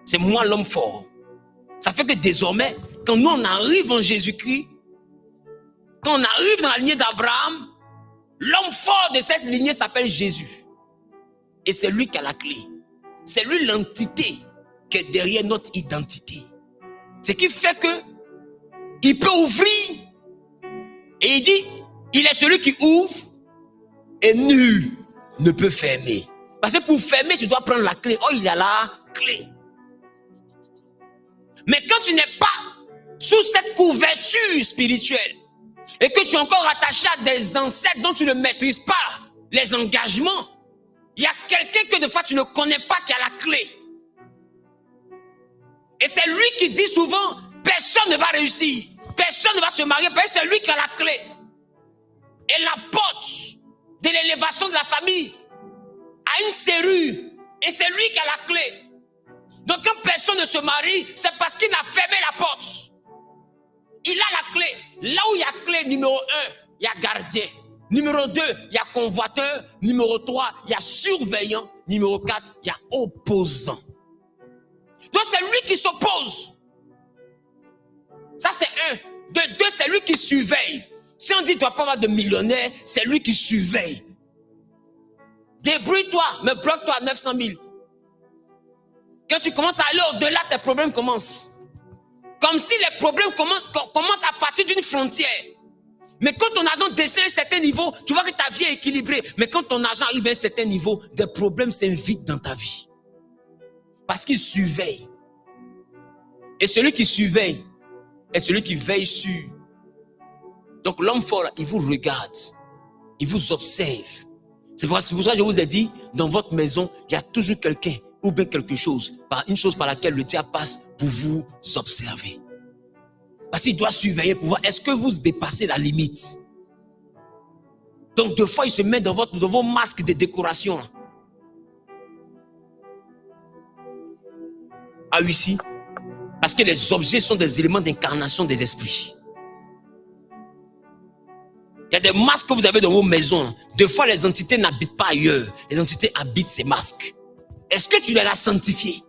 C'est moi l'homme fort. Ça fait que désormais, quand nous on arrive en Jésus-Christ, quand on arrive dans la lignée d'Abraham, l'homme fort de cette lignée s'appelle Jésus. Et c'est lui qui a la clé. C'est lui l'entité qui est derrière notre identité. Ce qui fait que il peut ouvrir. Et il dit, il est celui qui ouvre et nul ne peut fermer. Parce que pour fermer, tu dois prendre la clé. Oh, il a la clé. Mais quand tu n'es pas sous cette couverture spirituelle et que tu es encore attaché à des ancêtres dont tu ne maîtrises pas les engagements, il y a quelqu'un que de fois tu ne connais pas qui a la clé. Et c'est lui qui dit souvent, personne ne va réussir, personne ne va se marier, parce que c'est lui qui a la clé. Et la porte de l'élévation de la famille a une serrure, et c'est lui qui a la clé. Donc quand personne ne se marie, c'est parce qu'il a fermé la porte. Il a la clé. Là où il y a clé, numéro 1, il y a gardien. Numéro 2, il y a convoiteur. Numéro 3, il y a surveillant. Numéro 4, il y a opposant. Donc c'est lui qui s'oppose. Ça c'est 1. De 2, c'est lui qui surveille. Si on dit tu ne dois pas avoir de millionnaire, c'est lui qui surveille. Débrouille-toi, mais bloque-toi à 900 000. Quand tu commences à aller au-delà, tes problèmes commencent. Comme si les problèmes commencent à partir d'une frontière. Mais quand ton argent descend à un certain niveau, tu vois que ta vie est équilibrée. Mais quand ton argent arrive à un certain niveau, des problèmes s'invitent dans ta vie. Parce qu'il surveille. Et celui qui surveille est celui qui veille sur. Donc l'homme fort, il vous regarde. Il vous observe. C'est pour ça que je vous ai dit, dans votre maison, il y a toujours quelqu'un ou bien quelque chose, une chose par laquelle le diable passe pour vous observer. Parce qu'il doit surveiller pour voir, est-ce que vous dépassez la limite? Donc, deux fois, il se met dans vos masques de décoration. Ah oui, si. Parce que les objets sont des éléments d'incarnation des esprits. Il y a des masques que vous avez dans vos maisons. Deux fois, les entités n'habitent pas ailleurs. Les entités habitent ces masques. Est-ce que tu les as sanctifiés?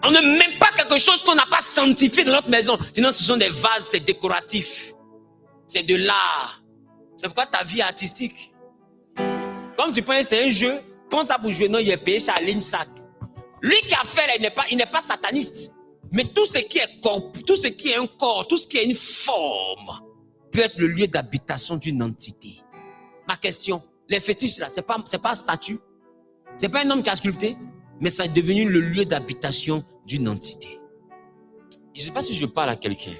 On ne met pas quelque chose qu'on n'a pas sanctifié dans notre maison. Sinon, ce sont des vases, c'est décoratif. C'est de l'art. C'est pourquoi ta vie est artistique. Comme tu penses, c'est un jeu. Quand ça pour jouer, non, il est payé ça à l'INSAC. Lui qui a fait, il n'est pas sataniste. Mais tout ce qui est corps, tout ce qui est un corps, tout ce qui est une forme, peut être le lieu d'habitation d'une entité. Ma question, les fétiches là, c'est pas un statut, c'est pas un homme qui a sculpté, mais ça est devenu le lieu d'habitation d'une entité. Je ne sais pas si je parle à quelqu'un.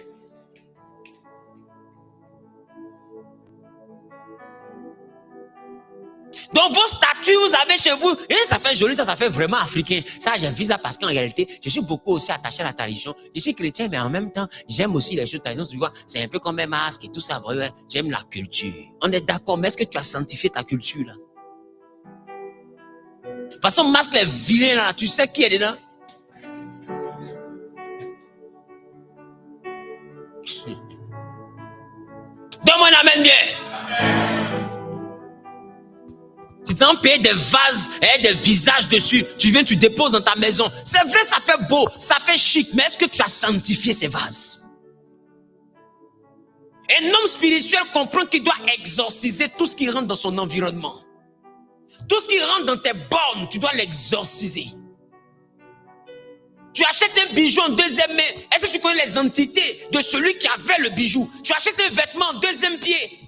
Donc vos statues, vous avez chez vous, et ça fait joli, ça fait vraiment africain. Ça, j'ai vu ça parce qu'en réalité, je suis beaucoup aussi attaché à la tradition. Je suis chrétien, mais en même temps, j'aime aussi les choses traditionnelles. Tu vois, c'est un peu comme un masque et tout ça. Ouais, j'aime la culture. On est d'accord, mais est-ce que tu as sanctifié ta culture là? De toute façon, masque les vilains là, tu sais qui est dedans? Donne-moi un amen bien. Tu t'en payes des vases et des visages dessus. Tu viens, tu déposes dans ta maison. C'est vrai, ça fait beau, ça fait chic. Mais est-ce que tu as sanctifié ces vases? Un homme spirituel comprend qu'il doit exorciser tout ce qui rentre dans son environnement. Tout ce qui rentre dans tes bornes, tu dois l'exorciser. Tu achètes un bijou en deuxième main. Est-ce que tu connais les entités de celui qui avait le bijou? Tu achètes un vêtement en deuxième pied.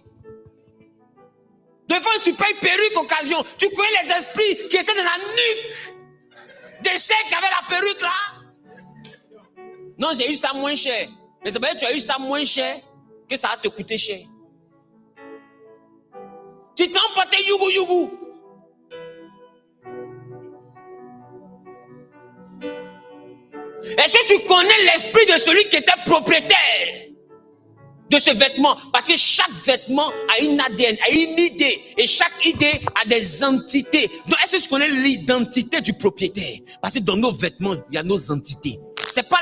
Devant, tu payes perruque occasion. Tu connais les esprits qui étaient dans la nuque des chèques qui avaient la perruque là. Non, j'ai eu ça moins cher. Mais c'est parce que tu as eu ça moins cher que ça va te coûter cher. Tu t'es emporté yougou yougou. Est-ce que tu connais l'esprit de celui qui était propriétaire de ce vêtement. Parce que chaque vêtement a une ADN, a une idée. Et chaque idée a des entités. Donc, est-ce que tu connais l'identité du propriétaire? Parce que dans nos vêtements, il y a nos entités. C'est pas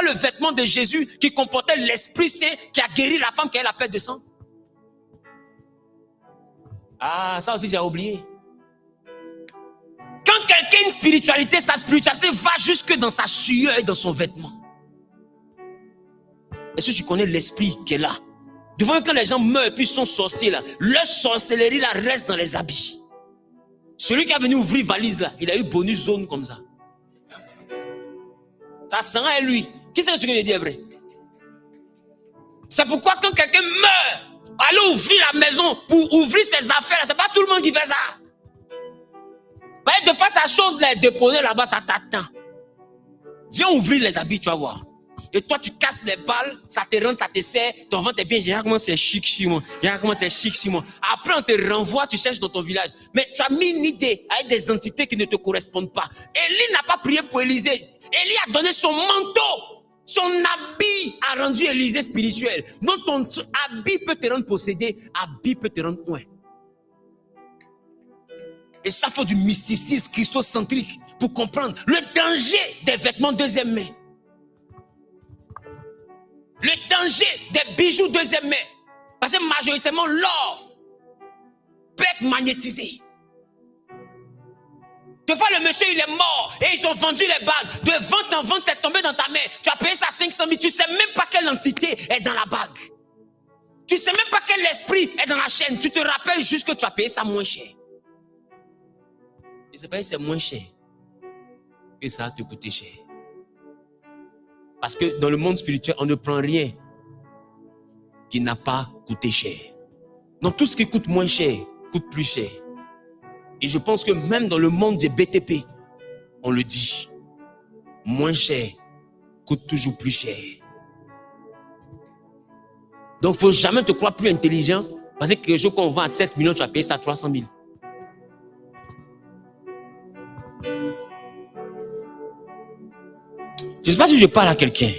le vêtement de Jésus qui comportait l'Esprit Saint qui a guéri la femme qui a la perte de sang. Ah, ça aussi j'ai oublié. Quand quelqu'un a une spiritualité, sa spiritualité va jusque dans sa sueur et dans son vêtement. Est-ce que tu connais l'esprit qui est là? Devant quand les gens meurent et puis sont sorciers là, leur sorcellerie là reste dans les habits. Celui qui a venu ouvrir valise là, il a eu bonus zone comme ça. Ça sera lui. Qui sait ce que je dis est vrai? C'est pourquoi quand quelqu'un meurt, aller ouvrir la maison pour ouvrir ses affaires, c'est pas tout le monde qui fait ça. De faire sa chose là, déposer là-bas, ça t'attend. Viens ouvrir les habits, tu vas voir. Et toi, tu casses les balles, ça te rentre, ça te sert, ton ventre est bien. Regarde comment c'est chic chez moi. Regarde comment c'est chic chez moi. Après, on te renvoie, tu cherches dans ton village. Mais tu as mis une idée avec des entités qui ne te correspondent pas. Élie n'a pas prié pour Élisée. Élie a donné son manteau. Son habit a rendu Élisée spirituel. Donc, ton habit peut te rendre possédé, habit peut te rendre loin. Et ça fait du mysticisme christocentrique pour comprendre le danger des vêtements deuxième main. Le danger des bijoux deuxième main. Parce que majoritairement, l'or peut être magnétisé. Des fois, le monsieur, il est mort et ils ont vendu les bagues. De vente en vente, c'est tombé dans ta main. Tu as payé ça 500 000. Tu ne sais même pas quelle entité est dans la bague. Tu ne sais même pas quel esprit est dans la chaîne. Tu te rappelles juste que tu as payé ça moins cher. Et c'est pas que c'est moins cher que ça a te coûté cher. Parce que dans le monde spirituel, on ne prend rien qui n'a pas coûté cher. Donc tout ce qui coûte moins cher, coûte plus cher. Et je pense que même dans le monde des BTP, on le dit, moins cher coûte toujours plus cher. Donc il ne faut jamais te croire plus intelligent, parce que quelque chose qu'on vend à 7 millions, tu vas payer ça à 300 000. Je ne sais pas si je parle à quelqu'un.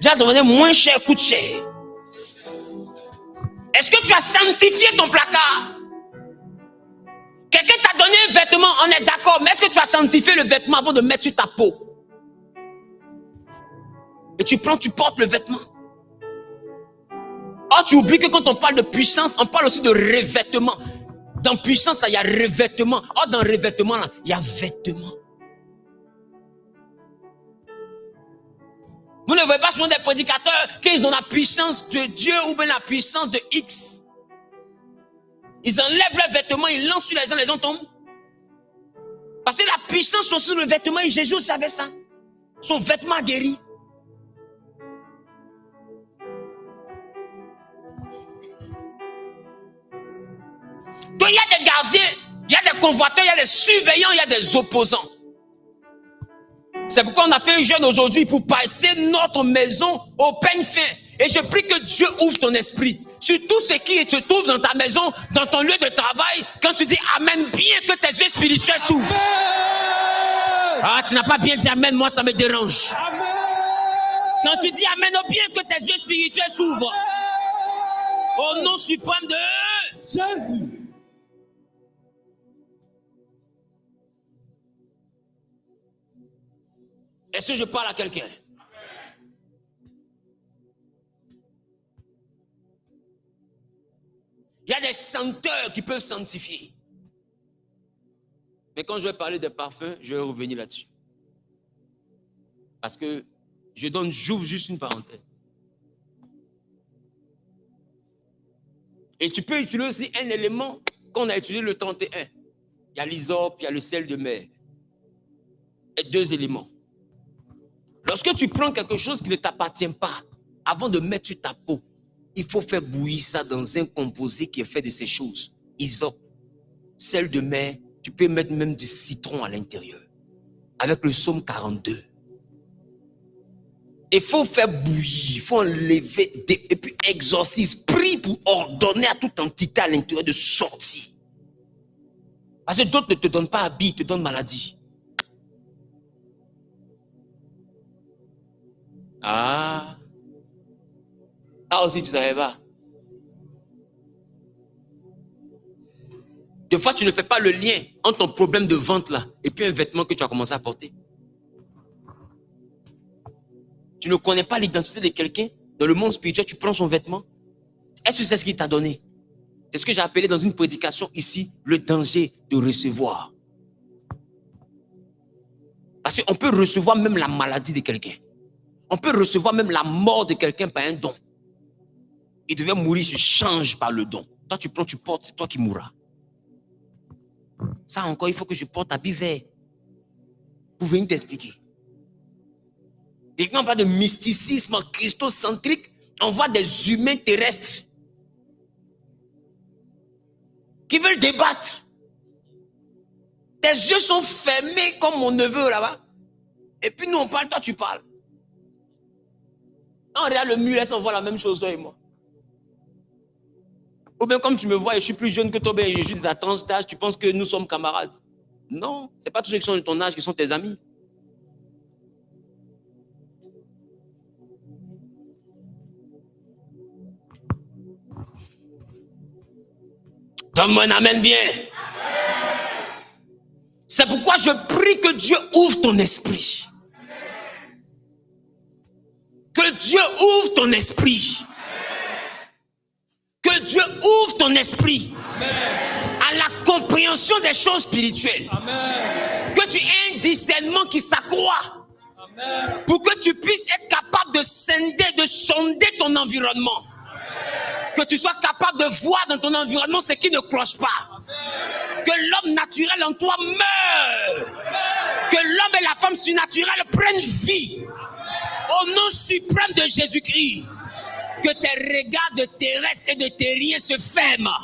Déjà demandé moins cher coûte cher. Est-ce que tu as sanctifié ton placard? Quelqu'un t'a donné un vêtement, on est d'accord, mais est-ce que tu as sanctifié le vêtement avant de mettre sur ta peau? Et tu prends, tu portes le vêtement. Or, tu oublies que quand on parle de puissance, on parle aussi de revêtement. Dans puissance, là, il y a revêtement. Or, dans revêtement, là, il y a vêtement. Vous ne voyez pas souvent des prédicateurs qu'ils ont la puissance de Dieu ou bien la puissance de X. Ils enlèvent leurs vêtements, ils lancent sur les gens tombent. Parce que la puissance sont sur le vêtement et Jésus savait ça. Son vêtement guéri. Donc il y a des gardiens, il y a des convoiteurs, il y a des surveillants, il y a des opposants. C'est pourquoi on a fait un jeûne aujourd'hui pour passer notre maison au peigne fin. Et je prie que Dieu ouvre ton esprit sur tout ce qui se trouve dans ta maison, dans ton lieu de travail. Quand tu dis Amen, bien que tes yeux spirituels s'ouvrent. Ah, tu n'as pas bien dit Amen, moi ça me dérange. Amen. Quand tu dis Amen, bien que tes yeux spirituels s'ouvrent. Au nom suprême de Jésus. Est-ce que je parle à quelqu'un? Il y a des senteurs qui peuvent sanctifier. Mais quand je vais parler des parfums, je vais revenir là-dessus. Parce que j'ouvre juste une parenthèse. Et tu peux utiliser aussi un élément qu'on a utilisé le 31. Il y a l'hysope, il y a le sel de mer. Et 2 éléments. Lorsque tu prends quelque chose qui ne t'appartient pas, avant de mettre sur ta peau, il faut faire bouillir ça dans un composé qui est fait de ces choses. Hysope, sel de mer, tu peux mettre même du citron à l'intérieur. Avec le psaume 42. Il faut faire bouillir, il faut enlever, et puis exorcise, prie pour ordonner à toute entité à l'intérieur de sortir. Parce que d'autres ne te donnent pas habit, ils te donnent maladie. Ah, Ah aussi, tu ne savais pas. Des fois, tu ne fais pas le lien entre ton problème de ventre là et puis un vêtement que tu as commencé à porter. Tu ne connais pas l'identité de quelqu'un. Dans le monde spirituel, tu prends son vêtement. Est-ce que c'est ce qu'il t'a donné? C'est ce que j'ai appelé dans une prédication ici, le danger de recevoir. Parce qu'on peut recevoir même la maladie de quelqu'un. On peut recevoir même la mort de quelqu'un par un don. Il devait mourir, il se change par le don. Toi, tu prends, tu portes, c'est toi qui mourras. Ça encore, il faut que je porte habit vert pour venir t'expliquer. Et quand on parle de mysticisme christocentrique, on voit des humains terrestres qui veulent débattre. Tes yeux sont fermés comme mon neveu là-bas. Et puis nous on parle, toi tu parles. On regarde le mur, on voit la même chose toi et moi. Ou bien comme tu me vois et je suis plus jeune que toi, bien je suis de ta tranche d'âge, tu penses que nous sommes camarades. Non, ce n'est pas tous ceux qui sont de ton âge qui sont tes amis. Donne-moi un amen bien. C'est pourquoi je prie que Dieu ouvre ton esprit. Que Dieu ouvre ton esprit. Que Dieu ouvre ton esprit. Amen. À la compréhension des choses spirituelles. Amen. Que tu aies un discernement qui s'accroît. Amen. Pour que tu puisses être capable de sonder ton environnement. Amen. Que tu sois capable de voir dans ton environnement ce qui ne cloche pas. Amen. Que l'homme naturel en toi meure. Amen. Que l'homme et la femme surnaturelle prennent vie. Au nom suprême de Jésus-Christ. Que tes regards de terrestres et de terriens se ferment.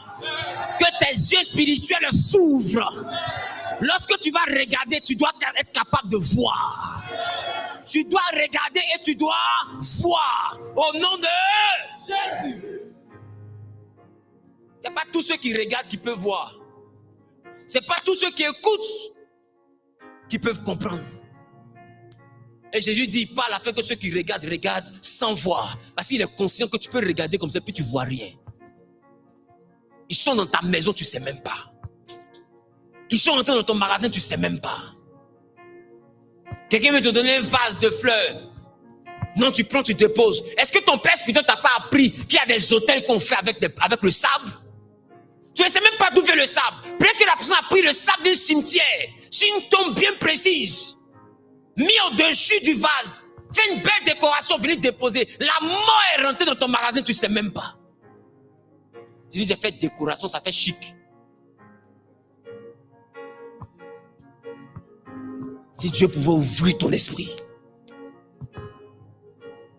Que tes yeux spirituels s'ouvrent. Lorsque tu vas regarder, tu dois être capable de voir. Tu dois regarder et tu dois voir. Au nom de Jésus. Ce n'est pas tous ceux qui regardent qui peuvent voir. Ce n'est pas tous ceux qui écoutent qui peuvent comprendre. Et Jésus dit, il parle afin que ceux qui regardent sans voir. Parce qu'il est conscient que tu peux regarder comme ça, puis tu ne vois rien. Ils sont dans ta maison, tu ne sais même pas. Ils sont entrés dans ton magasin, tu ne sais même pas. Quelqu'un veut te donner un vase de fleurs. Non, tu prends, tu déposes. Est-ce que ton père spirituel t'a pas appris qu'il y a des hôtels qu'on fait avec le sable? Tu ne sais même pas d'où vient le sable. Peut-être que la personne a pris le sable d'un cimetière, sur une tombe bien précise. Mis au-dessus du vase, fait une belle décoration, venez déposer. La mort est rentrée dans ton magasin, tu ne sais même pas. Tu dis, j'ai fait décoration, ça fait chic. Si Dieu pouvait ouvrir ton esprit.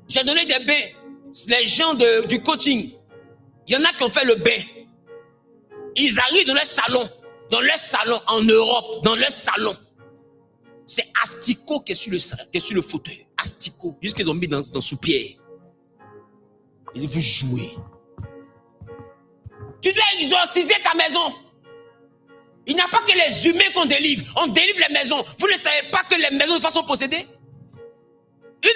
J'ai donné des bains. Les gens du coaching, il y en a qui ont fait le bain. Ils arrivent dans leur salon en Europe, dans leur salon. C'est asticot qui est sur le fauteuil. Asticot. Juste qu'ils ont mis dans sous-pied. Ils veulent jouer. Tu dois exorciser ta maison. Il n'y a pas que les humains qu'on délivre. On délivre les maisons. Vous ne savez pas que les maisons de façon possédées?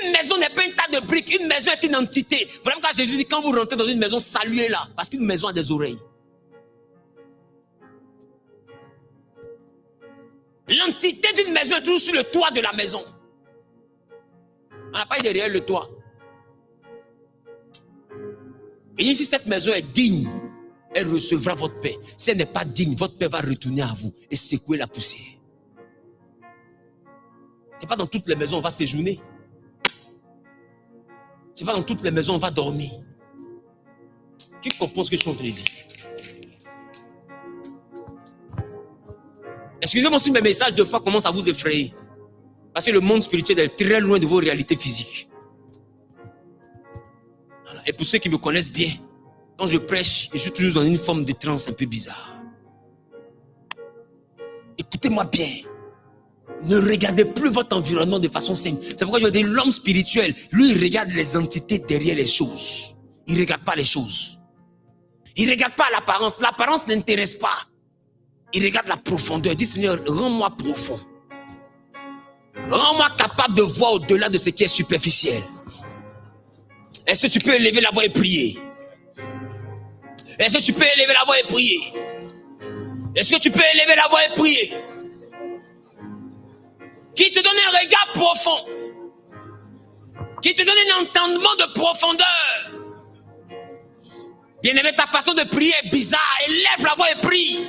Une maison n'est pas un tas de briques. Une maison est une entité. Vraiment quand Jésus dit, quand vous rentrez dans une maison, saluez-la. Parce qu'une maison a des oreilles. L'entité d'une maison est toujours sur le toit de la maison. On n'a pas derrière le toit. Et dit, si cette maison est digne, elle recevra votre paix. Si elle n'est pas digne, votre paix va retourner à vous et secouer la poussière. Ce n'est pas dans toutes les maisons on va séjourner. Ce n'est pas dans toutes les maisons on va dormir. Qui comprend ce que je suis en train de dire? Excusez-moi si mes messages de foi commencent à vous effrayer. Parce que le monde spirituel est très loin de vos réalités physiques. Voilà. Et pour ceux qui me connaissent bien, quand je prêche, je suis toujours dans une forme de transe un peu bizarre. Écoutez-moi bien. Ne regardez plus votre environnement de façon simple. C'est pourquoi je dis l'homme spirituel, lui, il regarde les entités derrière les choses. Il ne regarde pas les choses. Il ne regarde pas l'apparence. L'apparence ne l'intéresse pas. Il regarde la profondeur. Il dit, Seigneur, rends-moi profond. Rends-moi capable de voir au-delà de ce qui est superficiel. Est-ce que tu peux élever la voix et prier? Est-ce que tu peux élever la voix et prier? Est-ce que tu peux élever la voix et prier? Qui te donne un regard profond, qui te donne un entendement de profondeur. Bien-aimé, ta façon de prier est bizarre. Élève la voix et prie.